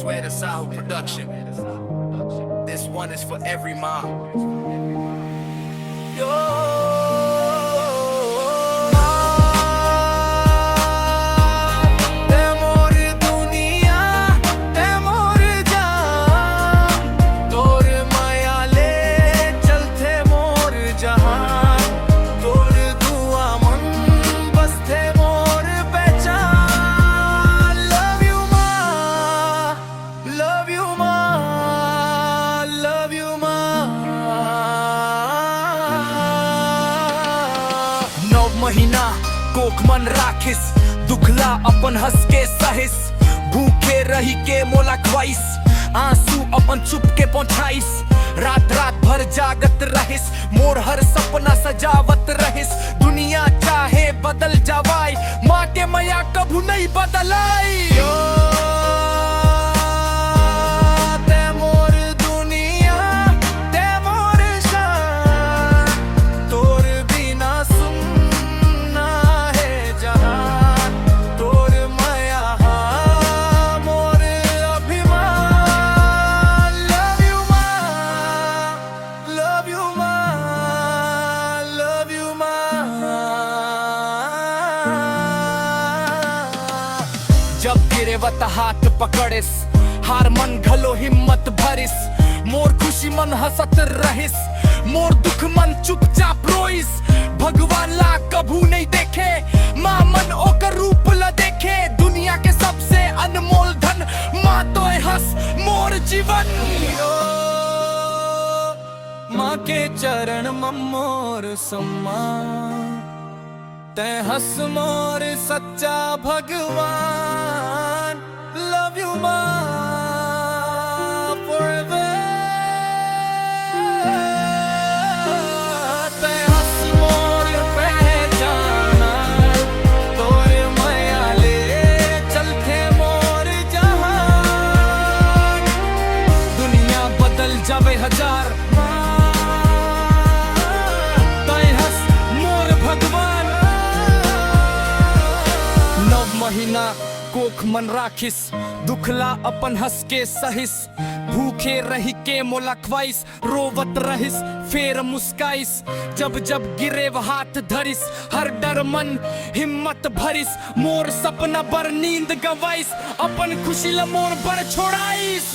swear to Sahu production. This one is for every mom. महीना कोख मन राखिस, दुखला अपन हंस के सहिस, भूखे रही के मोला ख्वाइस, आंसू अपन चुप के पहुंचाइस, रात रात भर जागत रहिस, मोर हर सपना सजावत रहिस, दुनिया चाहे बदल जावाई, माँ के माया कभू नहीं बदलाई। जब गिरे वत हाथ पकड़िस, हार मन घलो हिम्मत भरिस, मोर खुशी मन हंसत रहिस, मोर दुख मन चुपचाप रोइस, भगवान ला कभू नहीं देखे, माँ मन ओकर रूप ला देखे, दुनिया के सबसे अनमोल धन माँ तो हंस मोर जीवन। माँ के चरण मोर सम्मान, ते हंस मोर सच्चा भगवान। लव यू माँ forever। ते हंस मोर पहचाना, तोर माया ले चलते मोर जहान, दुनिया बदल जावे हजार, महीना कोख मन राखिस, दुखला अपन हंस के सहिस, भूखे रही के मोला ख्वाइस, रोवत रहिस फेर मुस्काइस, जब जब गिरे वो हाथ धरिस, हर डर मन हिम्मत भरिस, मोर सपना बर नींद गवाइस, अपन खुशी ला मोर बर छोड़ाइस।